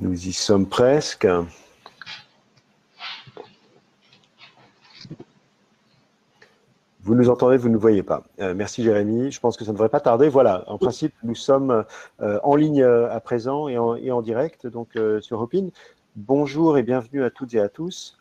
Nous y sommes presque. Vous nous entendez, vous ne nous voyez pas. Merci Jérémy, je pense que ça ne devrait pas tarder. Voilà, en principe, nous sommes en ligne à présent et en direct donc, sur Hopin. Bonjour et bienvenue à toutes et à tous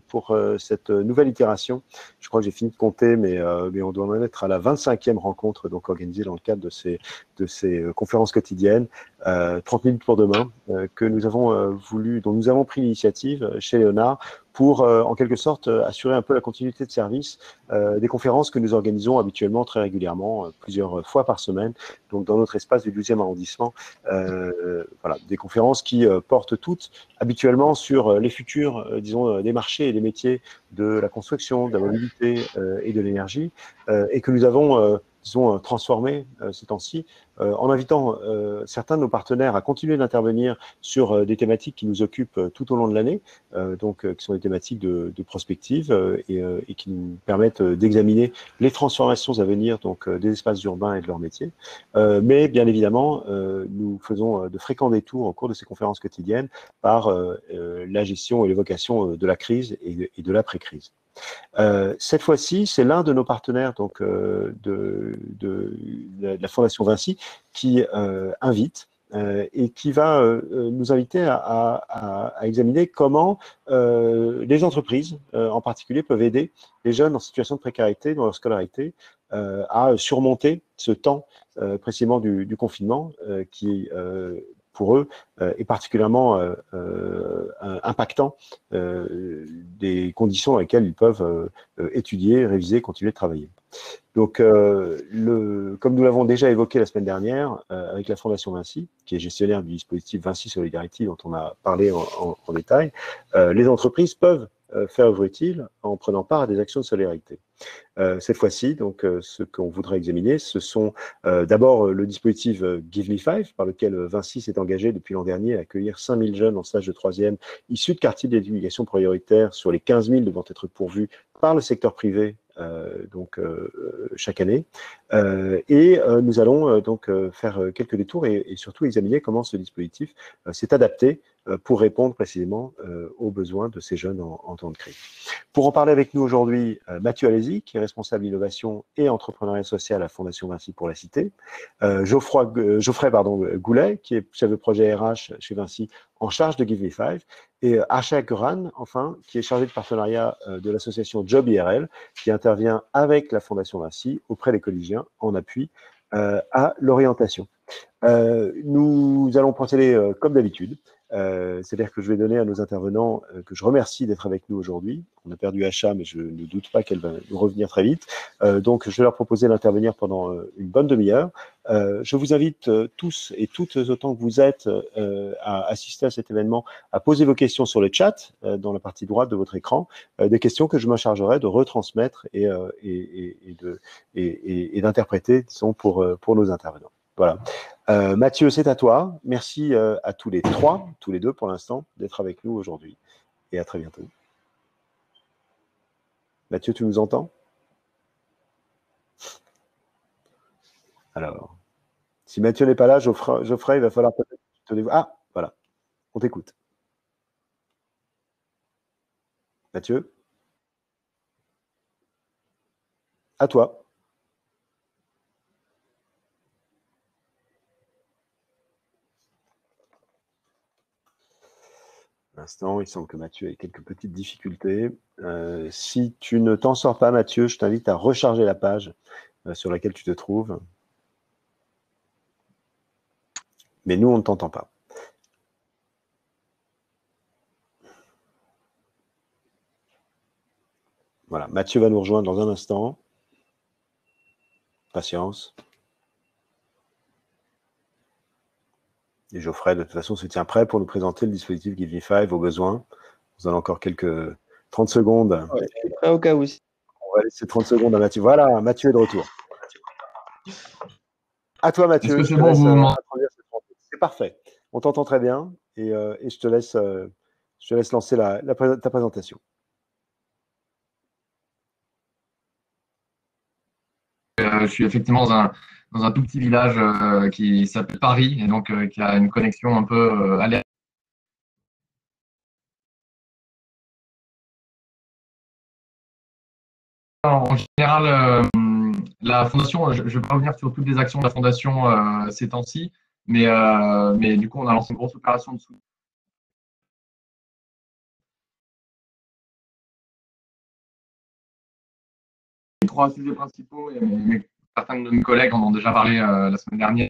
pour cette nouvelle itération. Je crois que j'ai fini de compter, mais on doit en être à la 25e rencontre donc, organisée dans le cadre de ces conférences quotidiennes. 30 minutes pour demain, que nous avons dont nous avons pris l'initiative chez Léonard pour, en quelque sorte, assurer un peu la continuité de service des conférences que nous organisons habituellement très régulièrement, plusieurs fois par semaine, donc dans notre espace du 12e arrondissement. Voilà, des conférences qui portent toutes habituellement sur les futurs, disons, des marchés et des métiers de la construction, de la mobilité et de l'énergie, et que nous avons disons, transformé ces temps-ci, en invitant certains de nos partenaires à continuer d'intervenir sur des thématiques qui nous occupent tout au long de l'année, donc qui sont des thématiques de prospective et qui nous permettent d'examiner les transformations à venir donc des espaces urbains et de leurs métiers. Mais bien évidemment, nous faisons de fréquents détours au cours de ces conférences quotidiennes par la gestion et l'évocation de la crise et de l'après-crise. Cette fois-ci, c'est l'un de nos partenaires donc, de la Fondation Vinci qui invite et qui va nous inviter à examiner comment les entreprises, en particulier, peuvent aider les jeunes en situation de précarité dans leur scolarité à surmonter ce temps précisément du confinement qui pour eux est particulièrement impactant des conditions dans lesquelles ils peuvent étudier, réviser, continuer de travailler. Donc, comme nous l'avons déjà évoqué la semaine dernière avec la Fondation Vinci, qui est gestionnaire du dispositif Vinci Solidarity dont on a parlé en détail, les entreprises peuvent faire œuvre utile en prenant part à des actions de solidarité. Cette fois-ci, donc, ce qu'on voudrait examiner, ce sont d'abord le dispositif Give Me Five, par lequel Vinci s'est engagé depuis l'an dernier à accueillir 5000 jeunes en stage de troisième issus de quartiers d'éducation prioritaire sur les 15 000 devant être pourvus par le secteur privé chaque année. Nous allons donc faire quelques détours et surtout examiner comment ce dispositif s'est adapté pour répondre précisément aux besoins de ces jeunes en temps de crise. Pour en parler avec nous aujourd'hui, Mathieu Alési, qui est responsable innovation et entrepreneuriat social à Fondation Vinci pour la Cité, Geoffrey Goulet, qui est chef de projet RH chez Vinci en charge de Give Me Five, et Asha Guran, enfin, qui est chargé de partenariat de l'association Job IRL, qui intervient avec la Fondation Vinci auprès des collégiens en appui à l'orientation. Nous allons procéder comme d'habitude. C'est-à-dire que je vais donner à nos intervenants, que je remercie d'être avec nous aujourd'hui. On a perdu Acha, mais je ne doute pas qu'elle va nous revenir très vite. Donc, je vais leur proposer d'intervenir pendant une bonne demi-heure. Je vous invite tous et toutes autant que vous êtes à assister à cet événement, à poser vos questions sur le chat, dans la partie droite de votre écran, des questions que je me chargerai de retransmettre et d'interpréter, disons, pour nos intervenants. Voilà. Mathieu, c'est à toi. Merci à tous les deux pour l'instant, d'être avec nous aujourd'hui. Et à très bientôt. Mathieu, tu nous entends? Alors, si Mathieu n'est pas là, Geoffrey, il va falloir peut-être te dévoiler. Ah, voilà, on t'écoute. Mathieu? À toi. L'instant, il semble que Mathieu ait quelques petites difficultés. Si tu ne t'en sors pas, Mathieu, je t'invite à recharger la page sur laquelle tu te trouves. Mais nous, on ne t'entend pas. Voilà, Mathieu va nous rejoindre dans un instant. Patience. Et Geoffrey, de toute façon, se tient prêt pour nous présenter le dispositif Give Me Five au besoin. Nous allons encore quelques 30 secondes. Ouais, prêt au cas où. On va laisser 30 secondes à Mathieu. Voilà, Mathieu est de retour. À toi, Mathieu. Est-ce que c'est bon, c'est parfait. On t'entend très bien et je te laisse lancer ta présentation. Je suis effectivement dans un tout petit village qui s'appelle Paris et donc qui a une connexion un peu aléatoire. en général, la fondation, je ne vais pas revenir sur toutes les actions de la fondation ces temps-ci, mais du coup, on a lancé une grosse opération de soutien. Les trois sujets principaux, et certains de nos collègues en ont déjà parlé la semaine dernière.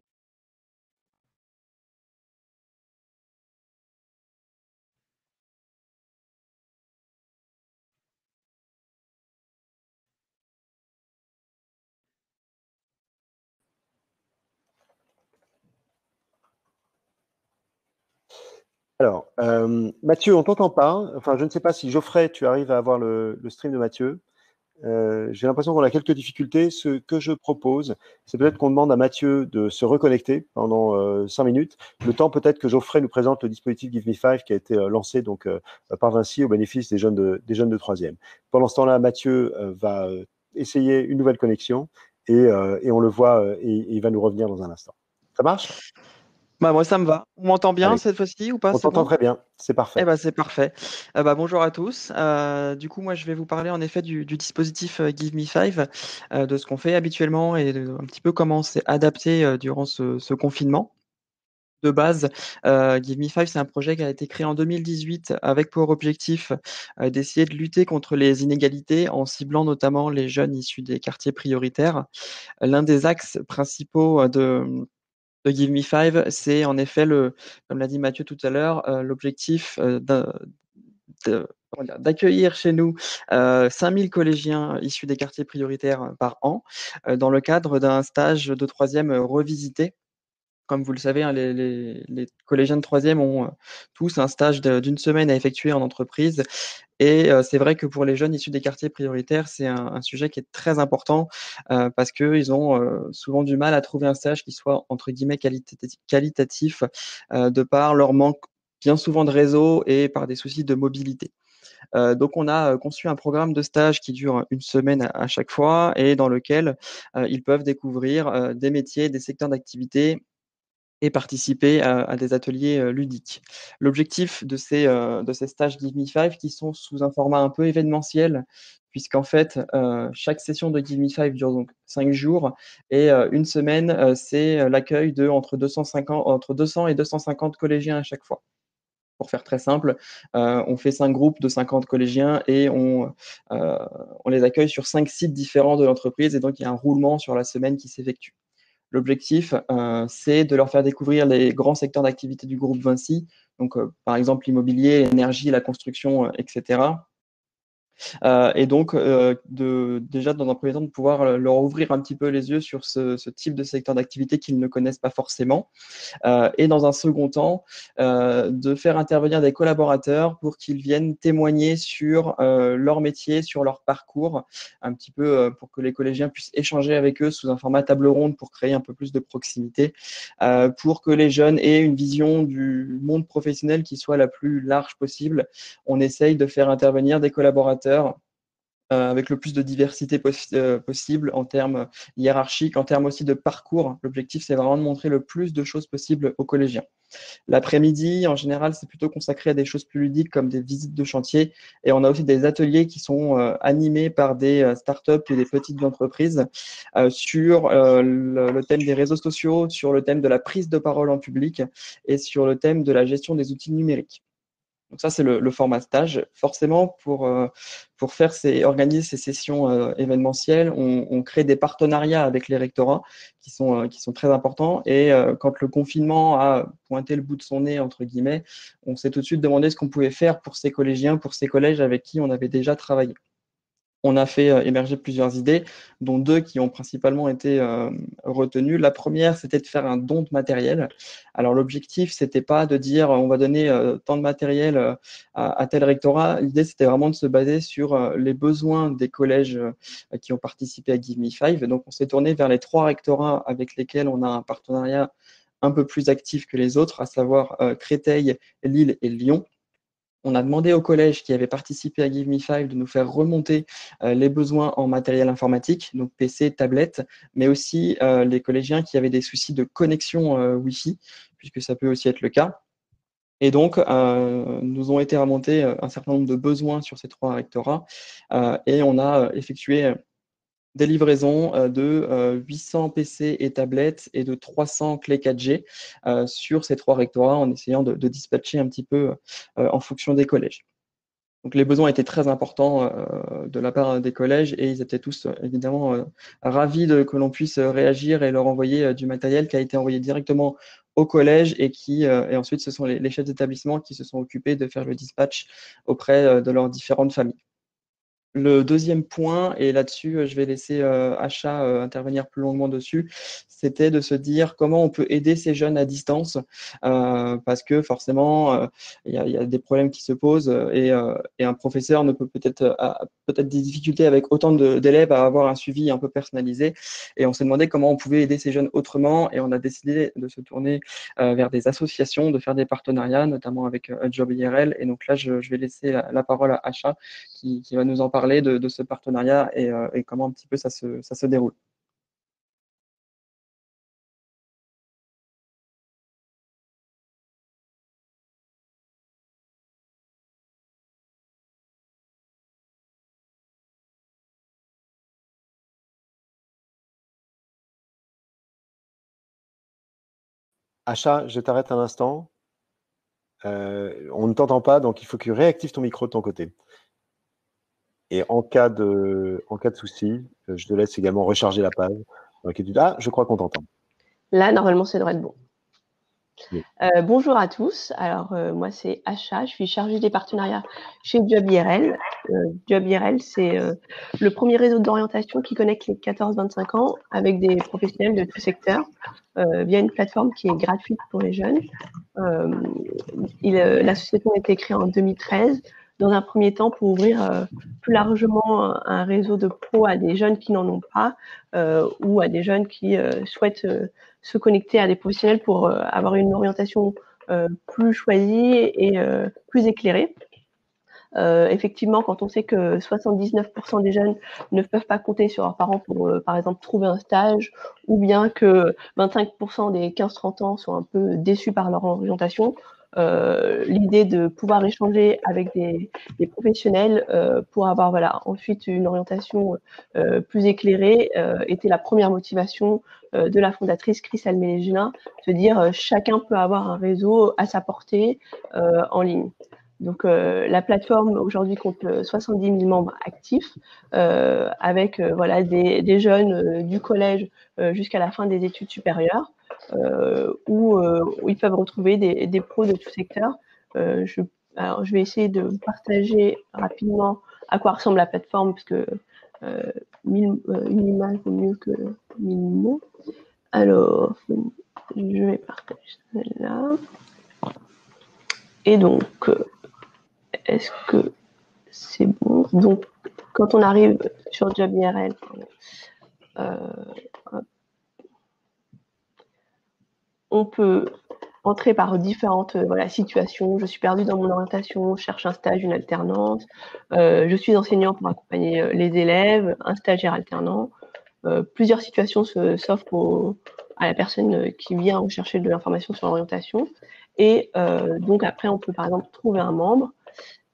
Alors, Mathieu, on t'entend pas. Enfin, je ne sais pas si Geoffrey, tu arrives à avoir le stream de Mathieu. J'ai l'impression qu'on a quelques difficultés. Ce que je propose, c'est peut-être qu'on demande à Mathieu de se reconnecter pendant 5 minutes. Le temps peut-être que Geoffrey nous présente le dispositif Give Me Five qui a été lancé donc par Vinci au bénéfice des jeunes de troisième. Pendant ce temps-là, Mathieu va essayer une nouvelle connexion et on le voit et il va nous revenir dans un instant. Ça marche? Bah, moi, ça me va. On m'entend bien Allez, cette fois-ci ou pas? on C'est t'entend bon? très bien. C'est Eh parfait. ben, c'est parfait. Bonjour à tous. Du coup, moi, je vais vous parler en effet du dispositif Give Me Five, de ce qu'on fait habituellement et un petit peu comment c'est adapté durant ce confinement. De base, Give Me Five, c'est un projet qui a été créé en 2018 avec pour objectif d'essayer de lutter contre les inégalités en ciblant notamment les jeunes issus des quartiers prioritaires. L'un des axes principaux de Give Me Five, c'est en effet, comme l'a dit Mathieu tout à l'heure, l'objectif d'accueillir chez nous 5000 collégiens issus des quartiers prioritaires par an, dans le cadre d'un stage de troisième revisité. Comme vous le savez, hein, les collégiens de troisième ont tous un stage d'une semaine à effectuer en entreprise. Et c'est vrai que pour les jeunes issus des quartiers prioritaires, c'est un sujet qui est très important parce qu'ils ont souvent du mal à trouver un stage qui soit entre guillemets qualitatif de par leur manque bien souvent de réseau et par des soucis de mobilité. Donc on a conçu un programme de stage qui dure une semaine à chaque fois et dans lequel ils peuvent découvrir des métiers, des secteurs d'activité et participer à des ateliers ludiques. L'objectif de ces stages Give Me Five qui sont sous un format un peu événementiel, puisqu'en fait, chaque session de Give Me Five dure donc 5 jours et une semaine, c'est l'accueil de entre 200 et 250 collégiens à chaque fois. Pour faire très simple, on fait 5 groupes de 50 collégiens et on les accueille sur 5 sites différents de l'entreprise et donc il y a un roulement sur la semaine qui s'effectue. L'objectif, c'est de leur faire découvrir les grands secteurs d'activité du groupe Vinci, donc par exemple l'immobilier, l'énergie, la construction, etc. Et donc, déjà, dans un premier temps, de pouvoir leur ouvrir un petit peu les yeux sur ce type de secteur d'activité qu'ils ne connaissent pas forcément. Et dans un second temps, de faire intervenir des collaborateurs pour qu'ils viennent témoigner sur leur métier, sur leur parcours, un petit peu pour que les collégiens puissent échanger avec eux sous un format table ronde pour créer un peu plus de proximité, pour que les jeunes aient une vision du monde professionnel qui soit la plus large possible. On essaye de faire intervenir des collaborateurs avec le plus de diversité possible en termes hiérarchiques, en termes aussi de parcours. L'objectif, c'est vraiment de montrer le plus de choses possibles aux collégiens. L'après-midi, en général, c'est plutôt consacré à des choses plus ludiques comme des visites de chantier. Et on a aussi des ateliers qui sont animés par des startups et des petites entreprises sur le thème des réseaux sociaux, sur le thème de la prise de parole en public et sur le thème de la gestion des outils numériques. Donc ça, c'est le format stage. Forcément, pour organiser ces sessions événementielles, on crée des partenariats avec les rectorats qui sont très importants. Et quand le confinement a pointé le bout de son nez, entre guillemets, on s'est tout de suite demandé ce qu'on pouvait faire pour ces collégiens, pour ces collèges avec qui on avait déjà travaillé. On a fait émerger plusieurs idées, dont 2 qui ont principalement été retenues. La première, c'était de faire un don de matériel. Alors l'objectif, c'était pas de dire on va donner tant de matériel à tel rectorat. L'idée, c'était vraiment de se baser sur les besoins des collèges qui ont participé à Give Me Five. Donc on s'est tourné vers les 3 rectorats avec lesquels on a un partenariat un peu plus actif que les autres, à savoir Créteil, Lille et Lyon. On a demandé aux collèges qui avaient participé à Give Me Five de nous faire remonter les besoins en matériel informatique, donc PC, tablette, mais aussi les collégiens qui avaient des soucis de connexion Wi-Fi, puisque ça peut aussi être le cas. Et donc, nous ont été remontés un certain nombre de besoins sur ces 3 rectorats et on a effectué des livraisons de 800 PC et tablettes et de 300 clés 4G sur ces 3 rectorats en essayant de dispatcher un petit peu en fonction des collèges. Donc les besoins étaient très importants de la part des collèges et ils étaient tous évidemment ravis que l'on puisse réagir et leur envoyer du matériel qui a été envoyé directement au collège et ensuite ce sont les chefs d'établissement qui se sont occupés de faire le dispatch auprès de leurs différentes familles. Le deuxième point, et là-dessus, je vais laisser Acha intervenir plus longuement dessus, c'était de se dire comment on peut aider ces jeunes à distance, parce que forcément, il y a des problèmes qui se posent et un professeur ne peut peut-être peut-être des difficultés avec autant d'élèves à avoir un suivi un peu personnalisé. Et on s'est demandé comment on pouvait aider ces jeunes autrement, et on a décidé de se tourner vers des associations, de faire des partenariats, notamment avec Job IRL. Et donc là, je vais laisser la parole à Acha qui va nous en parler de ce partenariat et comment un petit peu ça se déroule. Acha, je t'arrête un instant. On ne t'entend pas, donc il faut que tu réactives ton micro de ton côté. Et en cas de souci, je te laisse également recharger la page. Ah, je crois qu'on t'entend. Là, normalement, ça devrait être bon. Oui. Bonjour à tous. Alors, moi, c'est Acha. Je suis chargée des partenariats chez Job IRL. Job IRL, c'est le premier réseau d'orientation qui connecte les 14-25 ans avec des professionnels de tout secteur via une plateforme qui est gratuite pour les jeunes. L'association a été créée en 2013 dans un premier temps pour ouvrir plus largement un réseau de pros à des jeunes qui n'en ont pas ou à des jeunes qui souhaitent se connecter à des professionnels pour avoir une orientation plus choisie et plus éclairée. Effectivement, quand on sait que 79% des jeunes ne peuvent pas compter sur leurs parents pour, par exemple, trouver un stage, ou bien que 25% des 15-30 ans sont un peu déçus par leur orientation, l'idée de pouvoir échanger avec des professionnels pour avoir ensuite une orientation plus éclairée était la première motivation de la fondatrice Christelle Mélégina, se dire chacun peut avoir un réseau à sa portée en ligne. Donc la plateforme aujourd'hui compte 70 000 membres actifs avec des jeunes du collège jusqu'à la fin des études supérieures où ils peuvent retrouver des pros de tout secteur. Alors, je vais essayer de vous partager rapidement à quoi ressemble la plateforme parce que une image vaut mieux que 1000 mots. Alors, je vais partager celle-là. Et donc, est-ce que c'est bon? Donc, quand on arrive sur Job IRL, on peut entrer par différentes situations. Je suis perdue dans mon orientation, je cherche un stage, une alternance. Je suis enseignant pour accompagner les élèves, un stagiaire alternant. Plusieurs situations s'offrent à la personne qui vient rechercher de l'information sur l'orientation. Et donc après, on peut par exemple trouver un membre.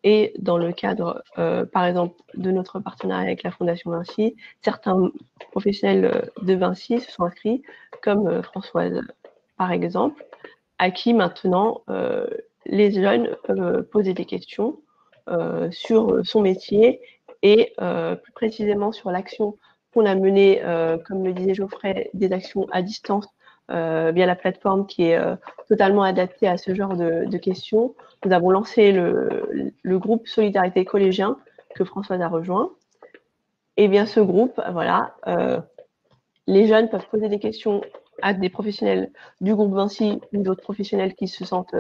Et dans le cadre, par exemple, de notre partenariat avec la Fondation Vinci, certains professionnels de Vinci se sont inscrits, comme Françoise, par exemple, à qui maintenant les jeunes peuvent poser des questions sur son métier et plus précisément sur l'action qu'on a menée, comme le disait Geoffrey, des actions à distance via la plateforme qui est totalement adaptée à ce genre de questions. Nous avons lancé le groupe Solidarité collégien que Françoise a rejoint. Et bien ce groupe, les jeunes peuvent poser des questions à des professionnels du groupe Vinci ou d'autres professionnels qui se sentent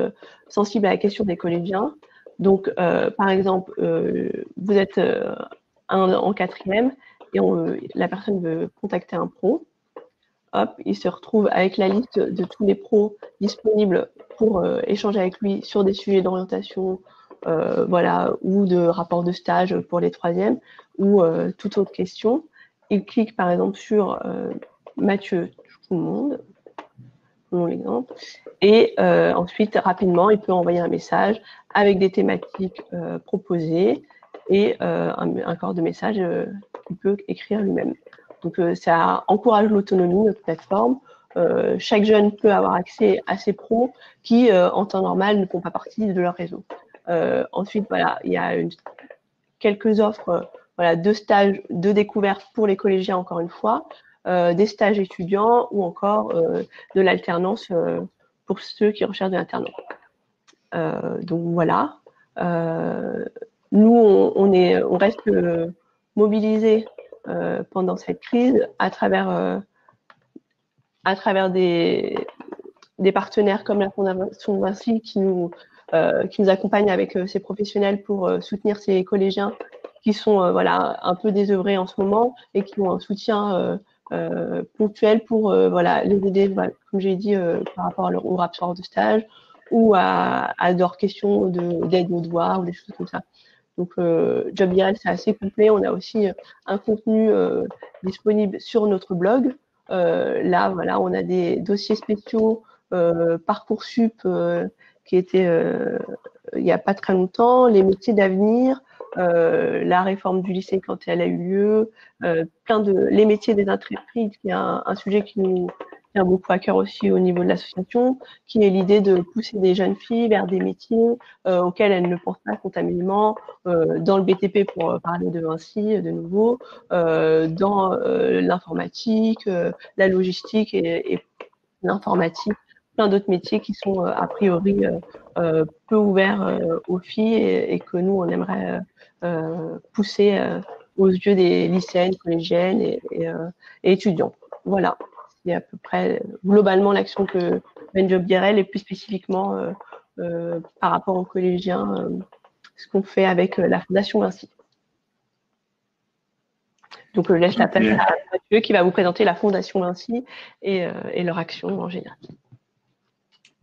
sensibles à la question des collégiens. Donc, par exemple, vous êtes en 4e et la personne veut contacter un pro. Hop, il se retrouve avec la liste de tous les pros disponibles pour échanger avec lui sur des sujets d'orientation, ou de rapport de stage pour les 3e, ou toute autre question. Il clique par exemple sur Mathieu tout le monde, mon exemple, et ensuite rapidement il peut envoyer un message avec des thématiques proposées et un corps de message qu'il peut écrire lui-même. Donc, ça encourage l'autonomie, notre plateforme. Chaque jeune peut avoir accès à ces pros qui, en temps normal, ne font pas partie de leur réseau. Ensuite, voilà, il y a quelques offres voilà, de stages de découverte pour les collégiens, encore une fois, des stages étudiants ou encore de l'alternance pour ceux qui recherchent de l'alternance. Donc voilà. Nous, on reste mobilisés pendant cette crise à travers des partenaires comme la Fondation Vinci qui nous accompagnent avec ces professionnels pour soutenir ces collégiens qui sont voilà, un peu désœuvrés en ce moment et qui ont un soutien ponctuel pour voilà, les aider, voilà, comme j'ai dit, par rapport au rapport de stage ou à leurs questions d'aide aux devoirs ou des choses comme ça. Donc, Job IRL, c'est assez complet. On a aussi un contenu disponible sur notre blog. Là, voilà, on a des dossiers spéciaux Parcoursup qui étaient il n'y a pas très longtemps, les métiers d'avenir, la réforme du lycée quand elle a eu lieu, les métiers des entreprises, qui est un sujet qui nous tient beaucoup à cœur aussi au niveau de l'association, qui est l'idée de pousser des jeunes filles vers des métiers auxquels elles ne pensent pas spontanément, dans le BTP pour parler de Vinci de nouveau, dans l'informatique, la logistique et l'informatique, plein d'autres métiers qui sont a priori peu ouverts aux filles et que nous, on aimerait pousser aux yeux des lycéennes, collégiennes et étudiants. Voilà, c'est à peu près globalement l'action que mène Job IRL et plus spécifiquement par rapport aux collégiens, ce qu'on fait avec la Fondation Vinci. Donc, je laisse la place à Mathieu qui va vous présenter la Fondation Vinci et leur action en général.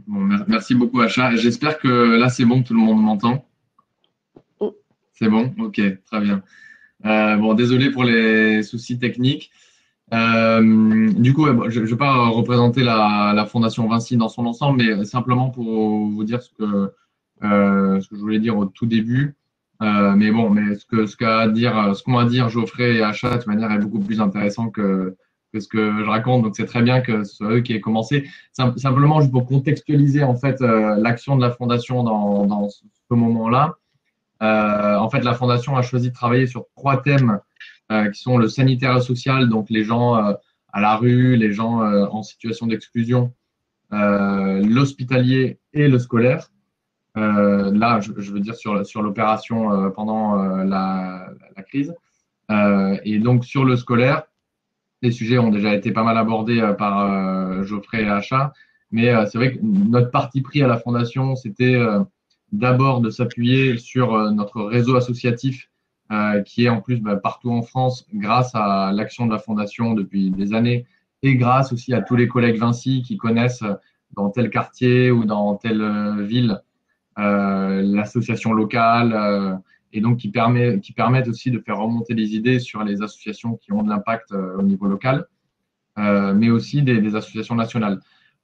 Bon, merci beaucoup, Acha. J'espère que là, c'est bon, tout le monde m'entend. C'est bon? Ok, très bien. Bon, désolé pour les soucis techniques. Du coup, je ne vais pas représenter la Fondation Vinci dans son ensemble, mais simplement pour vous dire ce que je voulais dire au tout début. Mais bon, ce qu'ont à dire Geoffrey et Acha, de toute manière, est beaucoup plus intéressant que ce que je raconte. Donc, c'est très bien que ce soit eux qui aient commencé. Simplement, juste pour contextualiser en fait l'action de la Fondation dans ce moment-là. En fait, la Fondation a choisi de travailler sur 3 thèmes qui sont le sanitaire et social, donc les gens à la rue, les gens en situation d'exclusion, l'hospitalier et le scolaire. Là, je veux dire sur l'opération pendant la crise. Et donc, sur le scolaire, les sujets ont déjà été pas mal abordés par Geoffrey et Acha, mais c'est vrai que notre parti pris à la Fondation, c'était d'abord de s'appuyer sur notre réseau associatif qui est en plus partout en France grâce à l'action de la Fondation depuis des années et grâce aussi à tous les collègues Vinci qui connaissent dans tel quartier ou dans telle ville l'association locale et donc qui permettent aussi de faire remonter les idées sur les associations qui ont de l'impact au niveau local, mais aussi des associations nationales.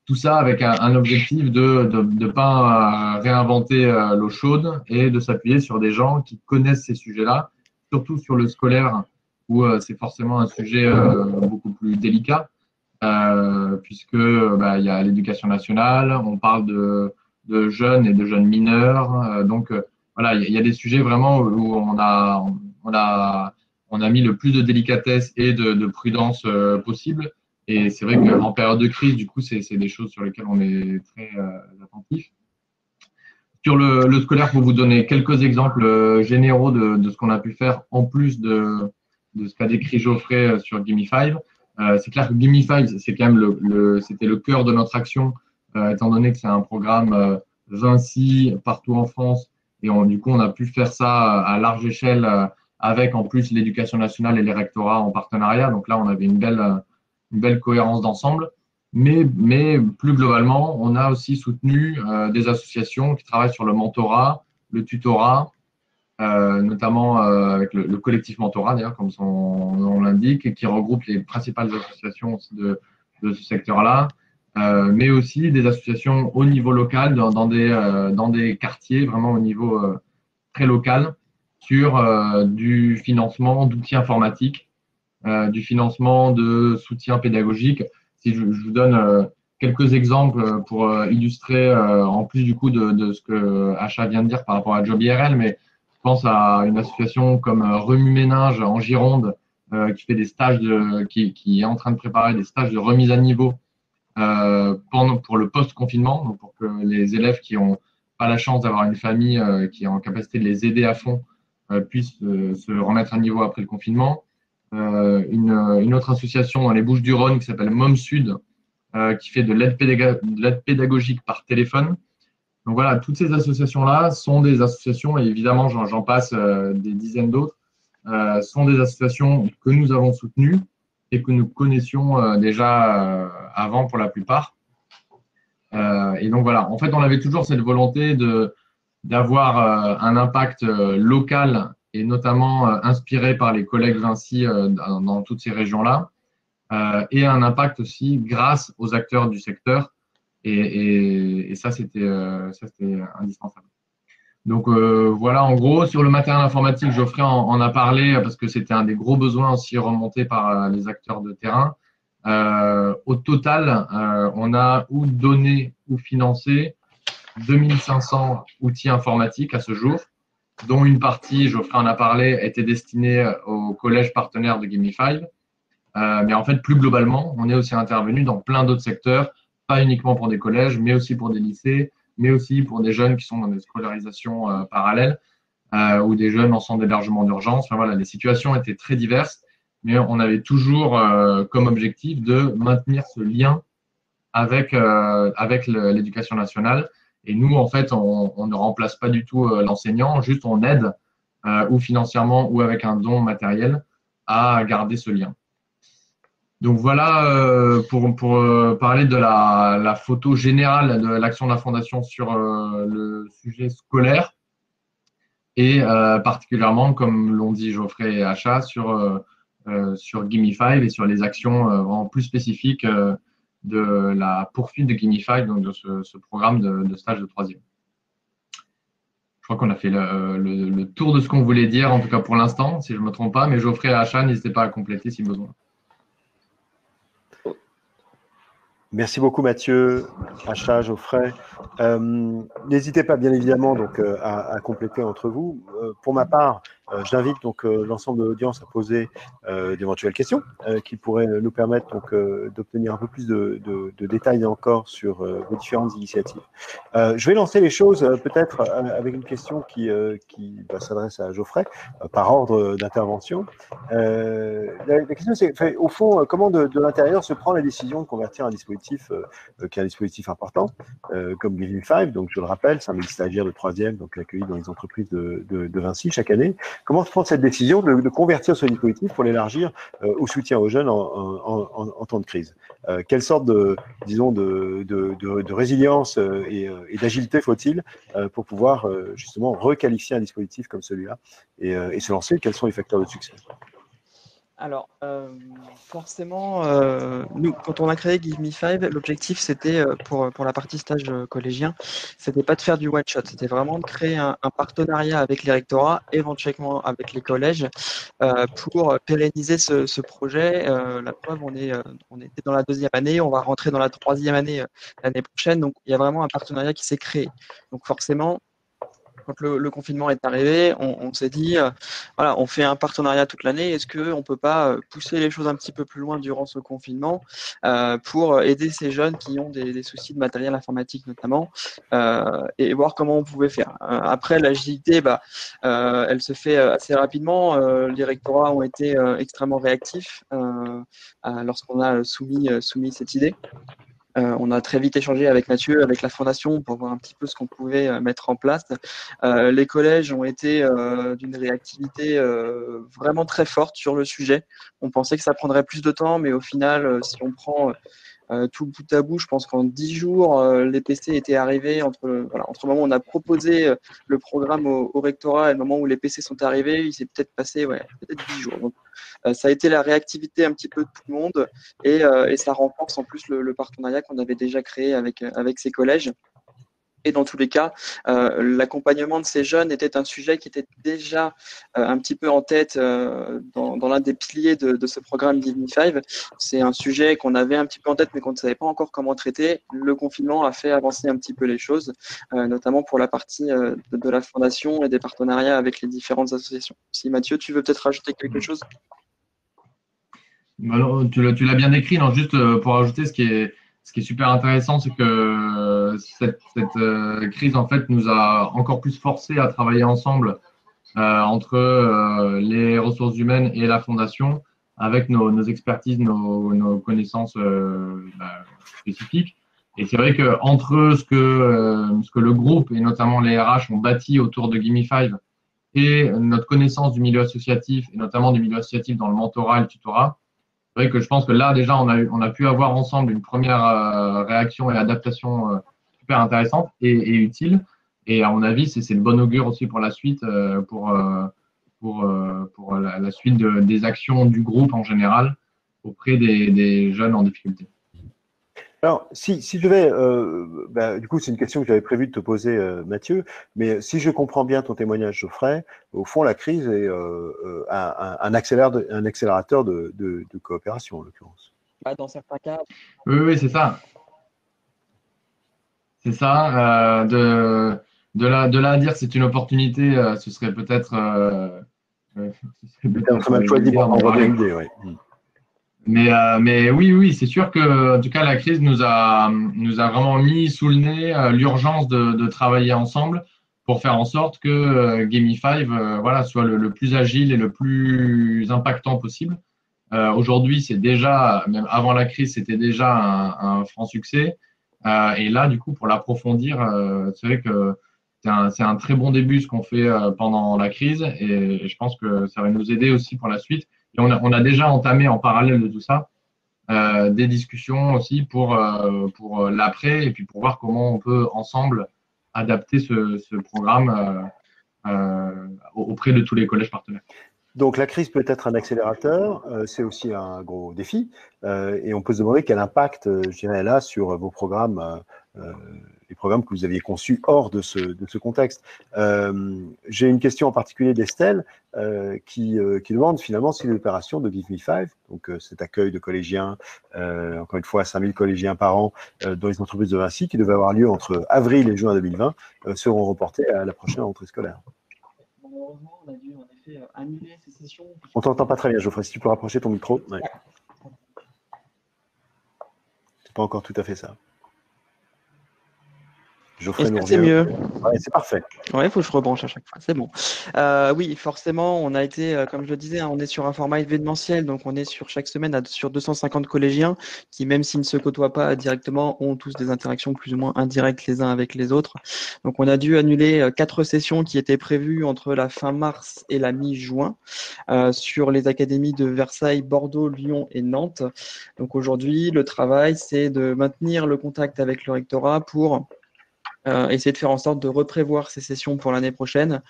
Tout ça avec un objectif de ne pas réinventer l'eau chaude et de s'appuyer sur des gens qui connaissent ces sujets-là, surtout sur le scolaire où c'est forcément un sujet beaucoup plus délicat, puisque il y a l'éducation nationale, on parle de jeunes et de jeunes mineurs. Donc, voilà, il y a des sujets vraiment où on a mis le plus de délicatesse et de prudence possible. Et c'est vrai qu'en période de crise, du coup, c'est des choses sur lesquelles on est très attentif. Sur le scolaire, pour vous donner quelques exemples généraux de ce qu'on a pu faire en plus de ce qu'a décrit Geoffrey sur Gimme5. C'est clair que Gimme5, c'est quand même c'était le cœur de notre action, étant donné que c'est un programme Vinci partout en France. Et du coup, on a pu faire ça à large échelle avec en plus l'éducation nationale et les rectorats en partenariat. Donc là, on avait une belle cohérence d'ensemble. Mais plus globalement, on a aussi soutenu des associations qui travaillent sur le mentorat, le tutorat, notamment avec le collectif mentorat, d'ailleurs, comme son nom l'indique, et qui regroupe les principales associations de ce secteur-là, mais aussi des associations au niveau local, dans des quartiers, vraiment au niveau très local, sur du financement d'outils informatiques. du financement, de soutien pédagogique. Si je vous donne quelques exemples pour illustrer, en plus du coup de ce que Acha vient de dire par rapport à Job IRL, mais je pense à une association comme Remue Ménage en Gironde, qui fait des stages qui est en train de préparer des stages de remise à niveau pour le post-confinement, donc pour que les élèves qui n'ont pas la chance d'avoir une famille qui est en capacité de les aider à fond puissent se remettre à niveau après le confinement. Une autre association dans les Bouches-du-Rhône qui s'appelle Mom Sud, qui fait de l'aide pédagogique par téléphone. Donc voilà, toutes ces associations-là sont des associations, et évidemment j'en passe des dizaines d'autres, sont des associations que nous avons soutenues et que nous connaissions déjà avant pour la plupart. Et donc voilà, en fait, on avait toujours cette volonté d'avoir un impact local et notamment inspiré par les collègues Vinci dans toutes ces régions-là, et un impact aussi grâce aux acteurs du secteur. Et ça, c'était indispensable. Donc voilà, en gros, sur le matériel informatique, Geoffrey en a parlé parce que c'était un des gros besoins aussi remontés par les acteurs de terrain. Au total, on a ou donné ou financé 2500 outils informatiques à ce jour, dont une partie, Geoffrey en a parlé, était destinée aux collèges partenaires de Gamify. Mais en fait, plus globalement, on est aussi intervenu dans plein d'autres secteurs, pas uniquement pour des collèges, mais aussi pour des lycées, mais aussi pour des jeunes qui sont dans des scolarisations parallèles ou des jeunes en centre d'hébergement d'urgence. Enfin, voilà, les situations étaient très diverses, mais on avait toujours comme objectif de maintenir ce lien avec l'éducation nationale. Et nous, en fait, on ne remplace pas du tout l'enseignant, juste on aide, ou financièrement ou avec un don matériel, à garder ce lien. Donc voilà pour parler de la photo générale de l'action de la Fondation sur le sujet scolaire et particulièrement, comme l'ont dit Geoffrey et Acha, sur Gamify et sur les actions vraiment plus spécifiques de la poursuite de Gamify, donc de ce programme de stage de troisième. Je crois qu'on a fait le tour de ce qu'on voulait dire, en tout cas pour l'instant, si je ne me trompe pas, mais Geoffrey et Acha, n'hésitez pas à compléter si besoin. Merci beaucoup Mathieu, Acha, Geoffrey. N'hésitez pas bien évidemment donc, à compléter entre vous. Pour ma part, j'invite donc l'ensemble de l'audience à poser d'éventuelles questions qui pourraient nous permettre donc d'obtenir un peu plus de détails encore sur vos différentes initiatives. Je vais lancer les choses peut-être avec une question qui s'adresse à Geoffrey par ordre d'intervention. La question c'est au fond comment de l'intérieur se prend la décision de convertir un dispositif qui est un dispositif important comme Gamify, donc je le rappelle, 5000 stagiaires de troisième donc accueillis dans les entreprises de Vinci chaque année. Comment se prend cette décision de convertir ce dispositif pour l'élargir au soutien aux jeunes en temps de crise? Quelle sorte de résilience et d'agilité faut-il pour pouvoir justement requalifier un dispositif comme celui-là et se lancer? Quels sont les facteurs de succès? Alors, forcément, nous, quand on a créé Give Me Five, l'objectif, c'était, pour la partie stage collégien, c'était pas de faire du one-shot, c'était vraiment de créer un partenariat avec les rectorats, éventuellement avec les collèges, pour pérenniser ce projet. La preuve, on était dans la 2e année, on va rentrer dans la 3e année l'année prochaine, donc il y a vraiment un partenariat qui s'est créé. Donc forcément, quand le confinement est arrivé, on s'est dit, voilà, on fait un partenariat toute l'année. Est-ce qu'on ne peut pas pousser les choses un petit peu plus loin durant ce confinement pour aider ces jeunes qui ont des soucis de matériel informatique notamment et voir comment on pouvait faire. Après, l'agilité, elle se fait assez rapidement. Les rectorats ont été extrêmement réactifs lorsqu'on a soumis cette idée. On a très vite échangé avec Mathieu, avec la Fondation, pour voir un petit peu ce qu'on pouvait mettre en place. Les collèges ont été d'une réactivité vraiment très forte sur le sujet. On pensait que ça prendrait plus de temps, mais au final, si on prend tout bout à bout, je pense qu'en 10 jours, les PC étaient arrivés entre le moment où on a proposé le programme au rectorat et le moment où les PC sont arrivés, il s'est peut-être passé peut-être 10 jours. Donc, ça a été la réactivité un petit peu de tout le monde et ça renforce en plus le partenariat qu'on avait déjà créé avec ces collèges. Et dans tous les cas, l'accompagnement de ces jeunes était un sujet qui était déjà un petit peu en tête dans l'un des piliers de ce programme Give Me Five. C'est un sujet qu'on avait un petit peu en tête, mais qu'on ne savait pas encore comment traiter. Le confinement a fait avancer un petit peu les choses, notamment pour la partie de la fondation et des partenariats avec les différentes associations. Si Mathieu, tu veux peut-être rajouter quelque chose? Alors, tu l'as bien décrit, non, juste pour ajouter, ce qui est super intéressant, c'est que cette crise, en fait, nous a encore plus forcé à travailler ensemble entre les ressources humaines et la fondation, avec nos expertises, nos connaissances spécifiques. Et c'est vrai qu'entre ce que le groupe, et notamment les RH, ont bâti autour de Give Me Five et notre connaissance du milieu associatif, et notamment du milieu associatif dans le mentorat et le tutorat, c'est vrai que je pense que là, déjà, on a pu avoir ensemble une première réaction et adaptation super intéressante et utile. Et à mon avis, c'est de bon augure aussi pour la suite, pour la suite des actions du groupe en général auprès des jeunes en difficulté. Alors, si je devais, du coup, c'est une question que j'avais prévu de te poser, Mathieu, mais si je comprends bien ton témoignage, Geoffrey, au fond, la crise est un accélérateur de coopération, en l'occurrence. Dans certains cas. Oui, c'est ça. C'est ça. De là à dire que c'est une opportunité, ce serait peut-être. C'est mal choisi pour prendre une idée, oui. Mais oui, c'est sûr que, en tout cas, la crise nous a vraiment mis sous le nez l'urgence de travailler ensemble pour faire en sorte que Give Me Five soit le plus agile et le plus impactant possible. Aujourd'hui, c'est déjà, même avant la crise, c'était déjà un franc succès. Et là, du coup, pour l'approfondir, c'est vrai que c'est un très bon début ce qu'on fait pendant la crise et je pense que ça va nous aider aussi pour la suite. Et on a déjà entamé en parallèle de tout ça des discussions aussi pour l'après et puis pour voir comment on peut ensemble adapter ce programme auprès de tous les collèges partenaires. Donc la crise peut être un accélérateur, c'est aussi un gros défi, et on peut se demander quel impact, je dirais là, sur vos programmes, les programmes que vous aviez conçus hors de ce contexte. J'ai une question en particulier d'Estelle qui demande finalement si l'opération de Give Me Five, donc cet accueil de collégiens, encore une fois 5000 collégiens par an dans les entreprises de Vinci, qui devait avoir lieu entre avril et juin 2020, seront reportés à la prochaine rentrée scolaire. Malheureusement, on a dû en effet annuler ces sessions. On t'entend pas très bien, Geoffrey, si tu peux rapprocher ton micro. Ouais. C'est pas encore tout à fait ça. Est-ce que c'est mieux? Ouais, c'est parfait. Ouais, il faut que je rebranche à chaque fois, c'est bon. Oui, forcément, on a été, comme je le disais, on est sur un format événementiel, donc on est sur chaque semaine sur 250 collégiens qui, même s'ils ne se côtoient pas directement, ont tous des interactions plus ou moins indirectes les uns avec les autres. Donc on a dû annuler 4 sessions qui étaient prévues entre la fin mars et la mi-juin sur les académies de Versailles, Bordeaux, Lyon et Nantes. Donc aujourd'hui, le travail, c'est de maintenir le contact avec le rectorat pour essayer de faire en sorte de reprévoir ces sessions pour l'année prochaine.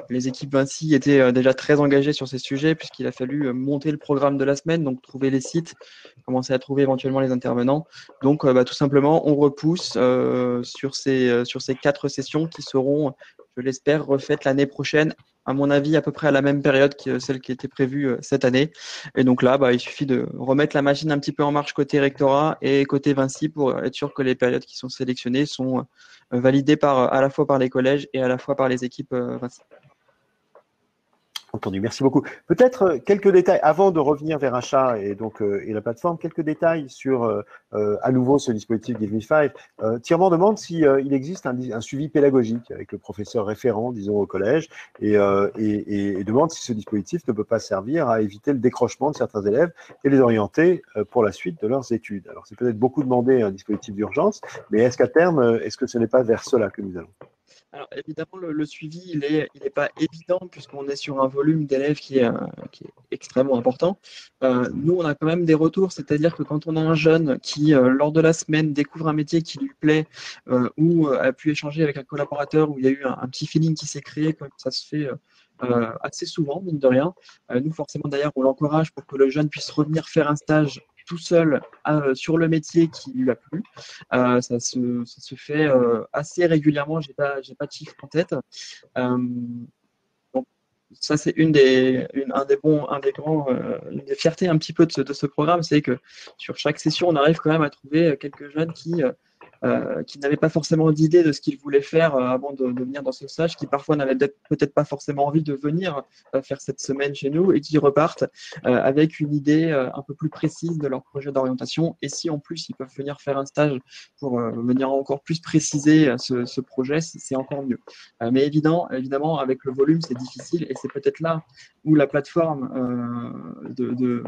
Les équipes Vinci étaient déjà très engagées sur ces sujets puisqu'il a fallu monter le programme de la semaine, donc trouver les sites, commencer à trouver éventuellement les intervenants. Donc tout simplement, on repousse sur ces 4 sessions qui seront, je l'espère, refaites l'année prochaine, à mon avis, à peu près à la même période que celle qui était prévue cette année. Et donc là, il suffit de remettre la machine un petit peu en marche côté rectorat et côté Vinci pour être sûr que les périodes qui sont sélectionnées sont validées à la fois par les collèges et à la fois par les équipes Vinci. Entendu, merci beaucoup. Peut-être quelques détails, avant de revenir vers achat et la plateforme, quelques détails sur à nouveau ce dispositif Give Me Five. Tirement demande s'il existe un suivi pédagogique avec le professeur référent, disons, au collège, et demande si ce dispositif ne peut pas servir à éviter le décrochement de certains élèves et les orienter pour la suite de leurs études. Alors c'est peut-être beaucoup demandé un dispositif d'urgence, mais est-ce qu'à terme, est-ce que ce n'est pas vers cela que nous allons ? Alors évidemment, le suivi, il n'est pas évident puisqu'on est sur un volume d'élèves qui est extrêmement important. Nous, on a quand même des retours, c'est-à-dire que quand on a un jeune qui, lors de la semaine, découvre un métier qui lui plaît ou a pu échanger avec un collaborateur où il y a eu un petit feeling qui s'est créé, comme ça se fait assez souvent, mine de rien. Nous, forcément, d'ailleurs, on l'encourage pour que le jeune puisse revenir faire un stage tout seul sur le métier qui lui a plu. Ça se fait assez régulièrement, j'ai pas de chiffre en tête. Donc, ça, c'est une des fiertés un petit peu de ce programme, c'est que sur chaque session, on arrive quand même à trouver quelques jeunes qui n'avaient pas forcément d'idée de ce qu'ils voulaient faire avant de venir dans ce stage, qui parfois n'avaient peut-être pas forcément envie de venir faire cette semaine chez nous et qui repartent avec une idée un peu plus précise de leur projet d'orientation. Et si en plus ils peuvent venir faire un stage pour venir encore plus préciser ce projet, c'est encore mieux. Mais évidemment, avec le volume, c'est difficile et c'est peut-être là où la plateforme de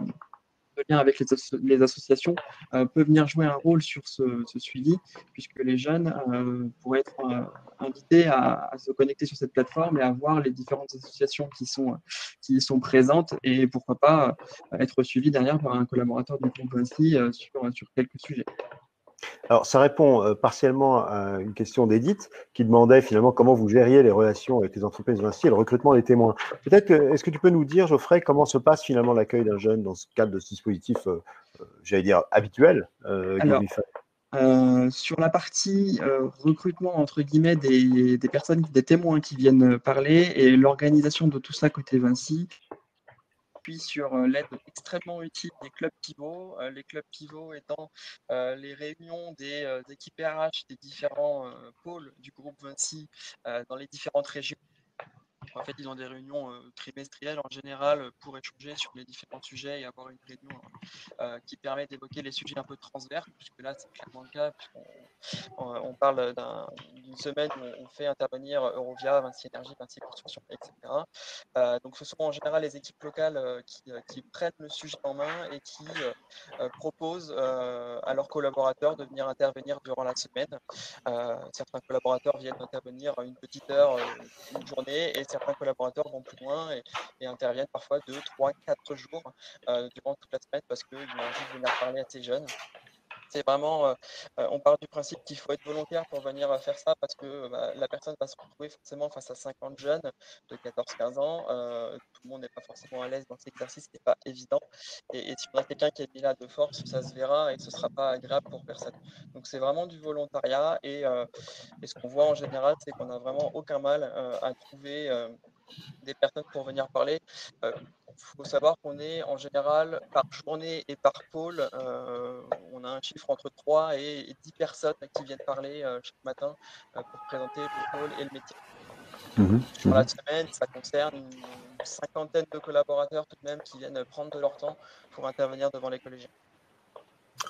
lien avec les associations peut venir jouer un rôle sur ce suivi, puisque les jeunes pourraient être invités à se connecter sur cette plateforme et à voir les différentes associations qui y sont présentes et pourquoi pas être suivis derrière par un collaborateur du groupe Vinci sur quelques sujets. Alors, ça répond partiellement à une question d'Edith qui demandait finalement comment vous gériez les relations avec les entreprises Vinci et le recrutement des témoins. Peut-être est-ce que tu peux nous dire, Geoffrey, comment se passe finalement l'accueil d'un jeune dans ce cadre de ce dispositif, j'allais dire, habituel Alors, sur la partie recrutement, entre guillemets, des personnes, des témoins qui viennent parler et l'organisation de tout ça côté Vinci, puis sur l'aide extrêmement utile des clubs pivots, les clubs pivots étant les réunions des équipes RH des différents pôles du groupe Vinci dans les différentes régions. En fait, ils ont des réunions trimestrielles en général pour échanger sur les différents sujets et avoir une réunion qui permet d'évoquer les sujets un peu transverses, puisque là, c'est clairement le cas, puisqu'on parle d'une semaine où on fait intervenir Eurovia, Vinci Énergie, Vinci Construction, etc. Donc, ce sont en général les équipes locales qui prennent le sujet en main et qui proposent à leurs collaborateurs de venir intervenir durant la semaine. Certains collaborateurs viennent intervenir une petite heure, une journée, et certains collaborateurs vont plus loin et interviennent parfois 2, 3, 4 jours durant toute la semaine parce qu'ils ont envie de venir parler à ces jeunes. C'est vraiment, on part du principe qu'il faut être volontaire pour venir faire ça parce que la personne va se retrouver forcément face à 50 jeunes de 14-15 ans. Tout le monde n'est pas forcément à l'aise dans cet exercice, ce n'est pas évident. Et si on a quelqu'un qui est mis là de force, ça se verra et ce ne sera pas agréable pour personne. Donc c'est vraiment du volontariat et ce qu'on voit en général, c'est qu'on n'a vraiment aucun mal à trouver des personnes pour venir parler. Il faut savoir qu'on est en général par journée et par pôle, on a un chiffre entre 3 et 10 personnes qui viennent parler chaque matin pour présenter le pôle et le métier. Sur la semaine, ça concerne une cinquantaine de collaborateurs tout de même qui viennent prendre de leur temps pour intervenir devant les collégiens.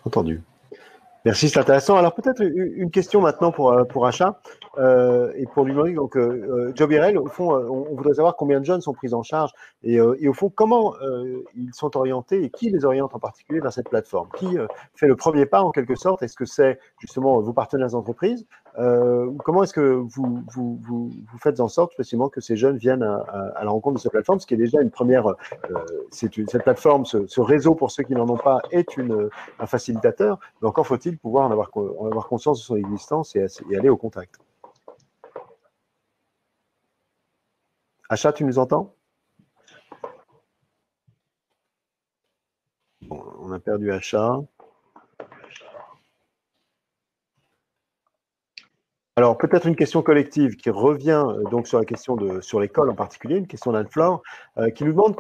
Entendu. Merci, c'est intéressant. Alors peut-être une question maintenant pour Acha et pour Lumoric. Donc, Jobirel, au fond, on voudrait savoir combien de jeunes sont pris en charge et au fond, comment ils sont orientés et qui les oriente en particulier vers cette plateforme? Qui fait le premier pas en quelque sorte? Est-ce que c'est justement vos partenaires d'entreprise? Comment est-ce que vous faites en sorte précisément que ces jeunes viennent à la rencontre de cette plateforme, ce qui est déjà une première, cette plateforme, ce réseau pour ceux qui n'en ont pas est un facilitateur, mais encore faut-il pouvoir en avoir conscience de son existence et aller au contact. Acha, tu nous entends? Bon, on a perdu Acha. Alors, peut-être une question collective qui revient donc sur la question sur l'école en particulier, une question d'Anne-Flore, qui nous demande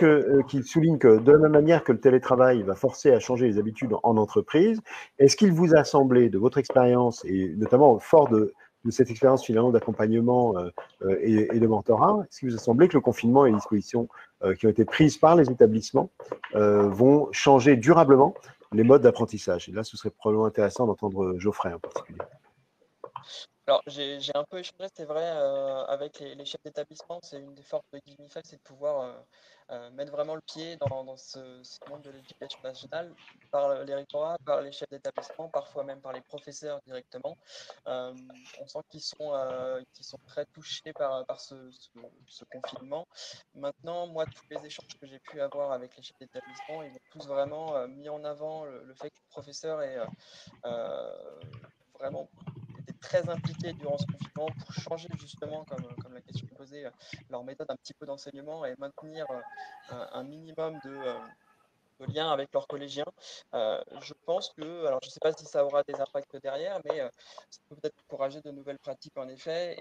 qui souligne que de la même manière que le télétravail va forcer à changer les habitudes en entreprise, est-ce qu'il vous a semblé, de votre expérience, et notamment fort de cette expérience finalement d'accompagnement et de mentorat, est-ce qu'il vous a semblé que le confinement et les dispositions qui ont été prises par les établissements vont changer durablement les modes d'apprentissage? Et là, ce serait probablement intéressant d'entendre Geoffrey en particulier. Alors, j'ai un peu échangé, c'est vrai, avec les chefs d'établissement. C'est une des forces de Gignify, c'est de pouvoir mettre vraiment le pied dans ce monde de l'éducation nationale par les rectorats, par les chefs d'établissement, parfois même par les professeurs directement. On sent qu'ils sont très touchés par ce confinement. Maintenant, moi, tous les échanges que j'ai pu avoir avec les chefs d'établissement, ils ont tous vraiment mis en avant le fait que le professeur est vraiment été très impliqués durant ce confinement pour changer justement, comme la question posée, leur méthode un petit peu d'enseignement et maintenir un minimum lien avec leurs collégiens. Je pense que, alors je ne sais pas si ça aura des impacts derrière, mais ça peut peut-être encourager de nouvelles pratiques en effet,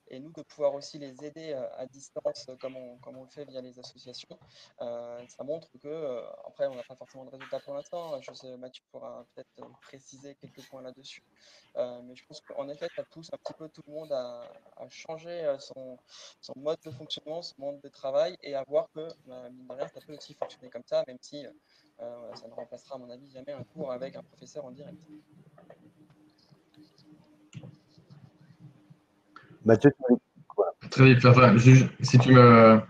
et nous de pouvoir aussi les aider à distance comme on le fait via les associations. Ça montre que, après on n'a pas forcément de résultats pour l'instant, je sais, Mathieu pourra peut-être préciser quelques points là-dessus, mais je pense qu'en effet ça pousse un petit peu tout le monde à changer son mode de fonctionnement, son mode de travail, et à voir que, mine de rien, ça peut aussi fonctionner comme ça, même si ça ne remplacera, à mon avis, jamais un cours avec un professeur en direct. Mathieu, Très vite, enfin, si tu me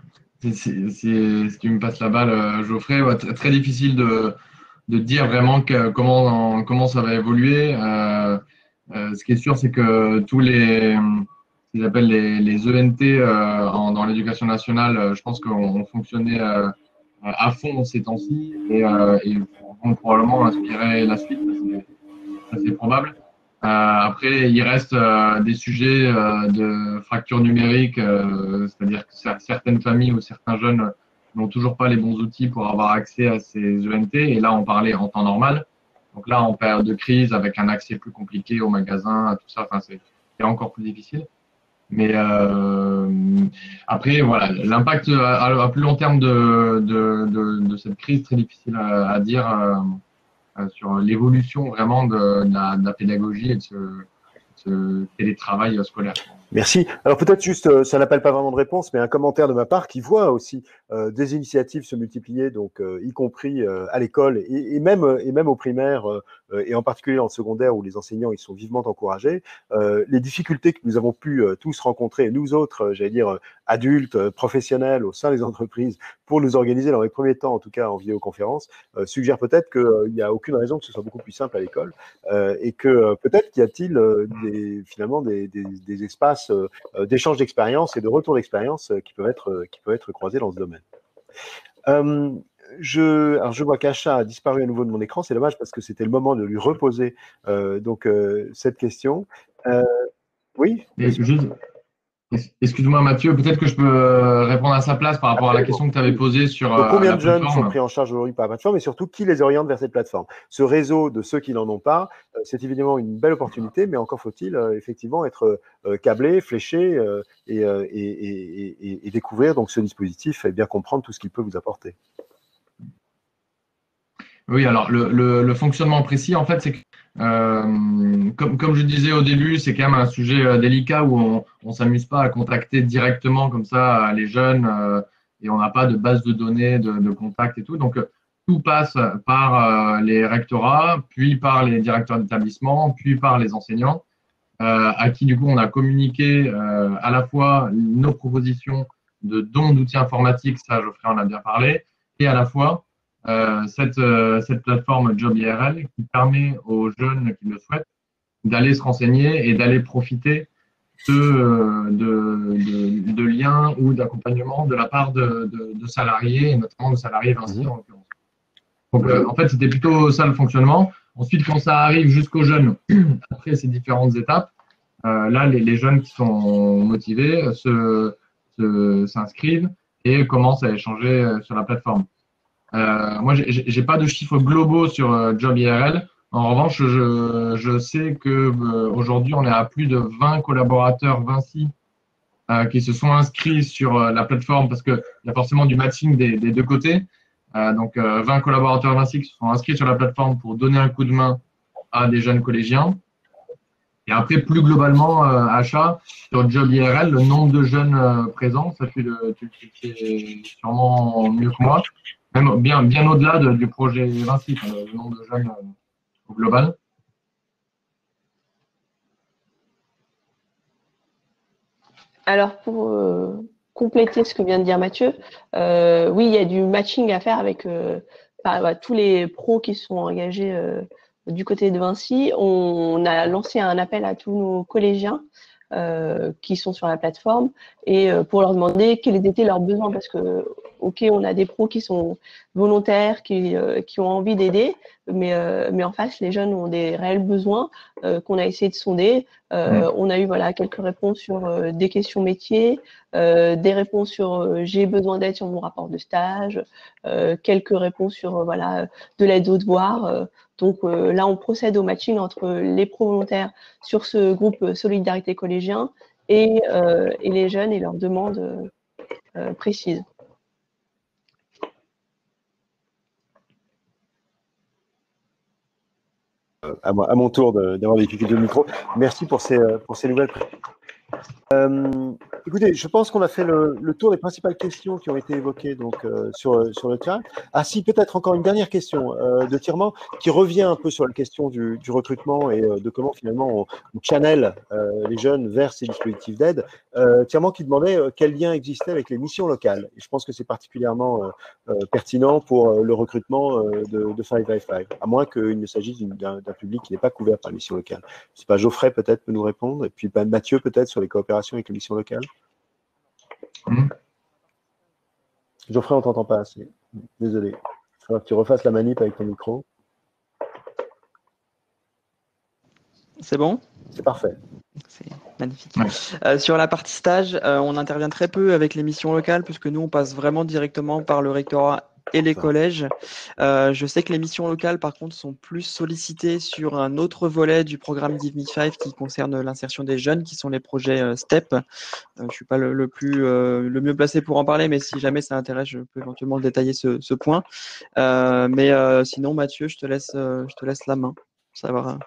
passes la balle, Geoffrey, ouais, très difficile de dire vraiment comment ça va évoluer. Ce qui est sûr, c'est que tous les, ce qu'ils appellent les ENT dans l'éducation nationale, je pense qu'on fonctionnait à fond ces temps-ci et vont probablement inspirer la suite, ça c'est probable. Après, il reste des sujets de fracture numérique, c'est-à-dire que certaines familles ou certains jeunes n'ont toujours pas les bons outils pour avoir accès à ces ENT. Et là, on parlait en temps normal. Donc là, en période de crise, avec un accès plus compliqué au magasin, à tout ça, enfin, c'est encore plus difficile. Mais après, voilà, l'impact à plus long terme de cette crise, très difficile à dire. Sur l'évolution vraiment de la pédagogie et de ce télétravail scolaire. Merci. Alors peut-être juste, ça n'appelle pas vraiment de réponse, mais un commentaire de ma part qui voit aussi des initiatives se multiplier, donc y compris à l'école et même au primaire et en particulier en secondaire où les enseignants ils sont vivement encouragés. Les difficultés que nous avons pu tous rencontrer, nous autres, j'allais dire adultes, professionnels au sein des entreprises, pour nous organiser dans les premiers temps, en tout cas en vidéoconférence, suggèrent peut-être qu'il n'y a aucune raison que ce soit beaucoup plus simple à l'école et que peut-être qu'il y a-t-il finalement des espaces d'échange d'expérience et de retour d'expérience qui peuvent être croisés dans ce domaine. Alors je vois qu'Acha a disparu à nouveau de mon écran, c'est dommage parce que c'était le moment de lui reposer cette question. Oui. Excuse-moi Mathieu, peut-être que je peux répondre à sa place par rapport à la question que tu avais posée sur donc, combien la de jeunes plateforme sont pris en charge aujourd'hui par la plateforme et surtout qui les oriente vers cette plateforme? Ce réseau de ceux qui n'en ont pas, c'est évidemment une belle opportunité, mais encore faut-il effectivement être câblé, fléché et découvrir donc ce dispositif et bien comprendre tout ce qu'il peut vous apporter. Oui, alors le fonctionnement précis, en fait, c'est que, comme je disais au début, c'est quand même un sujet délicat où on ne s'amuse pas à contacter directement comme ça les jeunes et on n'a pas de base de données de contact et tout. Donc, tout passe par les rectorats, puis par les directeurs d'établissement, puis par les enseignants, à qui, du coup, on a communiqué à la fois nos propositions de dons d'outils informatiques, ça, Geoffrey en a bien parlé, et à la fois cette plateforme Job IRL qui permet aux jeunes qui le souhaitent d'aller se renseigner et d'aller profiter de liens ou d'accompagnement de la part de salariés, et notamment de salariés Vinci en l'occurrence. Donc en fait, c'était plutôt ça le fonctionnement. Ensuite, quand ça arrive jusqu'aux jeunes, après ces différentes étapes, là, les jeunes qui sont motivés s'inscrivent et commencent à échanger sur la plateforme. Moi, j'ai pas de chiffres globaux sur Job IRL. En revanche, je sais que aujourd'hui, on est à plus de 20 collaborateurs Vinci qui se sont inscrits sur la plateforme parce qu'il y a forcément du matching des deux côtés. Donc, 20 collaborateurs Vinci qui se sont inscrits sur la plateforme pour donner un coup de main à des jeunes collégiens. Et après, plus globalement, Achat, sur Job IRL, le nombre de jeunes présents, ça tu le sais sûrement mieux que moi. Même bien au-delà du projet Vinci, le nombre de jeunes au global. Alors, pour compléter ce que vient de dire Mathieu, oui, il y a du matching à faire avec tous les pros qui sont engagés du côté de Vinci. On a lancé un appel à tous nos collégiens qui sont sur la plateforme et pour leur demander quels étaient leurs besoins parce que ok, on a des pros qui sont volontaires, qui ont envie d'aider, mais en face, les jeunes ont des réels besoins qu'on a essayé de sonder. On a eu voilà, quelques réponses sur des questions métiers, des réponses sur j'ai besoin d'aide sur mon rapport de stage, quelques réponses sur voilà, de l'aide aux devoirs. Donc là, on procède au matching entre les pros volontaires sur ce groupe Solidarité collégien et les jeunes et leurs demandes précises. À mon tour d'avoir des difficultés de micro. Merci pour ces nouvelles. Écoutez, je pense qu'on a fait le tour des principales questions qui ont été évoquées donc, sur le chat. Ah si, peut-être encore une dernière question de Tirman qui revient un peu sur la question du recrutement et de comment finalement on channel les jeunes vers ces dispositifs d'aide. Tirman qui demandait quel lien existait avec les missions locales. Et je pense que c'est particulièrement pertinent pour le recrutement de 555, à moins qu'il ne s'agisse d'un public qui n'est pas couvert par les missions locales. Je sais pas, Geoffrey peut-être peut nous répondre, et puis Mathieu peut-être sur les coopérations avec les missions locales. Geoffrey, on t'entend pas assez. Désolé. Il faudra que tu refasses la manip avec ton micro. C'est bon? C'est parfait. C'est magnifique. Sur la partie stage, on intervient très peu avec les missions locales puisque nous, on passe vraiment directement par le rectorat et les collèges. Je sais que les missions locales, par contre, sont plus sollicitées sur un autre volet du programme Give Me 5 qui concerne l'insertion des jeunes, qui sont les projets STEP. Je suis pas le mieux placé pour en parler, mais si jamais ça intéresse, je peux éventuellement détailler ce point. Mais sinon, Mathieu, je te laisse la main pour savoir.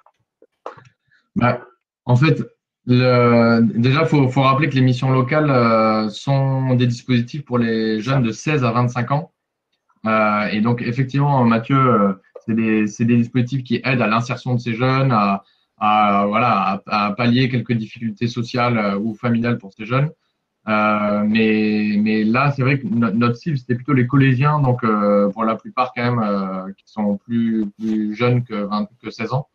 En fait, déjà, faut rappeler que les missions locales sont des dispositifs pour les jeunes de 16 à 25 ans. Et donc, effectivement, Mathieu, c'est des dispositifs qui aident à l'insertion de ces jeunes, à pallier quelques difficultés sociales ou familiales pour ces jeunes. Mais là, c'est vrai que notre cible, c'était plutôt les collégiens, donc pour la plupart quand même, qui sont plus jeunes que 16 ans.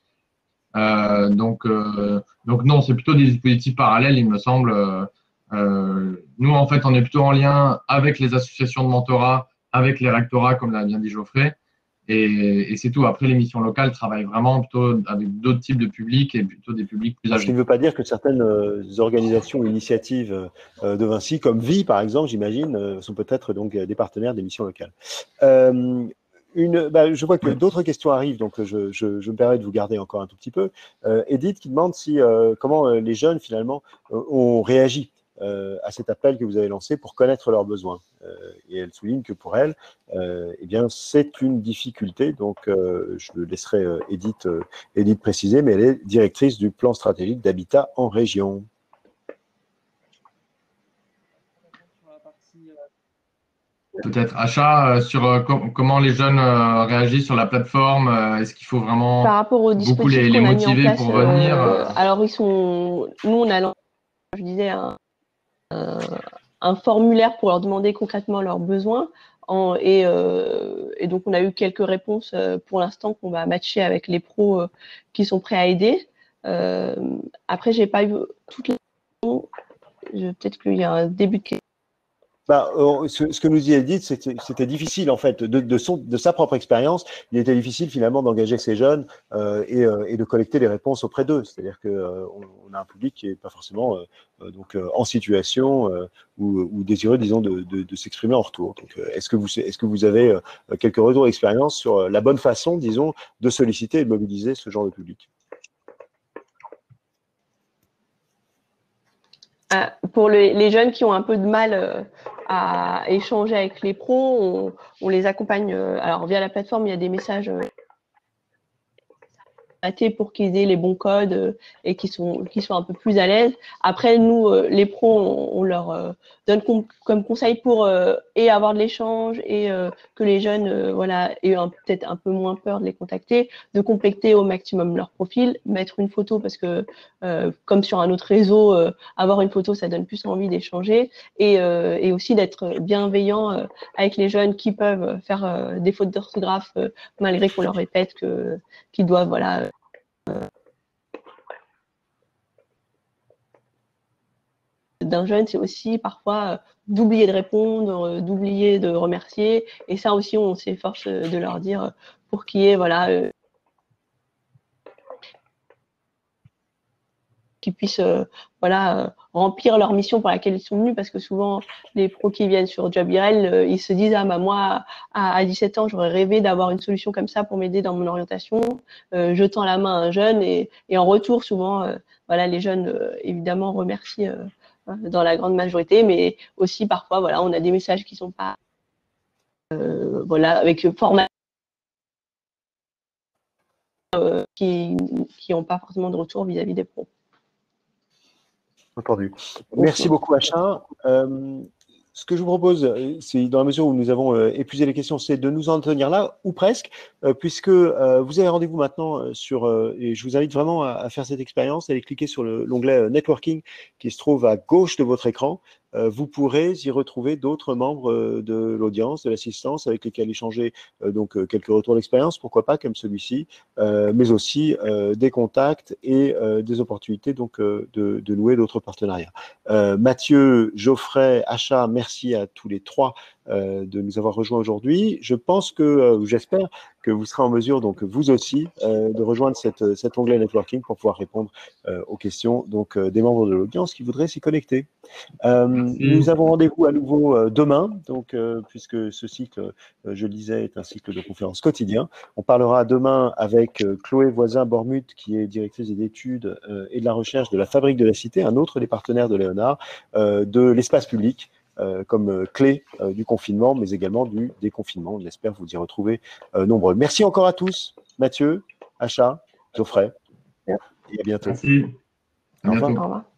Donc non, c'est plutôt des dispositifs parallèles, il me semble. Nous, en fait, on est plutôt en lien avec les associations de mentorat, avec les rectorats, comme l'a bien dit Geoffrey. Et c'est tout. Après, les missions locales travaillent vraiment plutôt avec d'autres types de publics et plutôt des publics plus âgés. Ce qui ne veut pas dire que certaines organisations ou initiatives de Vinci, comme Vie par exemple, j'imagine, sont peut-être donc des partenaires des missions locales. Je vois que d'autres questions arrivent, donc je me permets de vous garder encore un tout petit peu. Edith qui demande comment les jeunes finalement ont réagi à cet appel que vous avez lancé pour connaître leurs besoins. Et elle souligne que pour elle, eh bien, c'est une difficulté. Donc, je laisserai Edith préciser, mais elle est directrice du plan stratégique d'habitat en région. Peut-être achat sur comment les jeunes réagissent sur la plateforme. Est-ce qu'il faut vraiment par rapport aux beaucoup les motiver place, pour venir alors, nous, on a lancé, je disais, un formulaire pour leur demander concrètement leurs besoins. Et donc, on a eu quelques réponses pour l'instant qu'on va matcher avec les pros qui sont prêts à aider. Après, j'ai pas eu toutes les questions. Peut-être qu'il y a un début de question. Ce que nous dit Edith, c'était difficile en fait de sa propre expérience. Il était difficile finalement d'engager ces jeunes et de collecter les réponses auprès d'eux. C'est-à-dire que on a un public qui est pas forcément en situation ou désireux, disons, de s'exprimer en retour. Donc, est-ce que vous avez quelques retours d'expérience sur la bonne façon, disons, de solliciter et de mobiliser ce genre de public? Pour les jeunes qui ont un peu de mal à échanger avec les pros, on les accompagne. Alors, via la plateforme, il y a des messages pour qu'ils aient les bons codes et qu'ils soient un peu plus à l'aise. Après, nous, les pros, on leur donne comme conseil pour et avoir de l'échange et que les jeunes aient peut-être un peu moins peur de les contacter, de compléter au maximum leur profil, mettre une photo parce que comme sur un autre réseau, avoir une photo, ça donne plus envie d'échanger et aussi d'être bienveillant avec les jeunes qui peuvent faire des fautes d'orthographe malgré qu'on leur répète qu'ils doivent d'un jeune, c'est aussi parfois d'oublier de répondre, d'oublier de remercier. Et ça aussi, on s'efforce de leur dire pour qu'il y ait, voilà, qu'ils puissent voilà, remplir leur mission pour laquelle ils sont venus, parce que souvent les pros qui viennent sur Job IRL, ils se disent moi à 17 ans j'aurais rêvé d'avoir une solution comme ça pour m'aider dans mon orientation, je tends la main à un jeune et en retour souvent voilà, les jeunes évidemment remercient dans la grande majorité, mais aussi parfois voilà, on a des messages qui sont pas voilà, avec format qui n'ont pas forcément de retour vis-à-vis des pros. Entendu. Merci beaucoup, Acha. Ce que je vous propose, c'est dans la mesure où nous avons épuisé les questions, c'est de nous en tenir là, ou presque, puisque vous avez rendez-vous maintenant sur, et je vous invite vraiment à faire cette expérience, allez cliquer sur l'onglet Networking qui se trouve à gauche de votre écran. Vous pourrez y retrouver d'autres membres de l'audience, de l'assistance, avec lesquels échanger donc quelques retours d'expérience, pourquoi pas, comme celui-ci, mais aussi des contacts et des opportunités donc de nouer d'autres partenariats. Mathieu, Geoffrey, Acha, merci à tous les trois de nous avoir rejoints aujourd'hui. Je pense que, j'espère que vous serez en mesure, donc vous aussi, de rejoindre cet onglet networking pour pouvoir répondre aux questions donc des membres de l'audience qui voudraient s'y connecter. Nous avons rendez-vous à nouveau demain, donc puisque ce cycle, je le disais, est un cycle de conférences quotidien. On parlera demain avec Chloé Voisin-Bormuth, qui est directrice des études et de la recherche de la Fabrique de la Cité, un autre des partenaires de Léonard, de l'espace public, comme clé du confinement, mais également du déconfinement. On espère vous y retrouver nombreux. Merci encore à tous, Mathieu, Acha, Geoffrey, et à bientôt. Merci. À bientôt. Au revoir.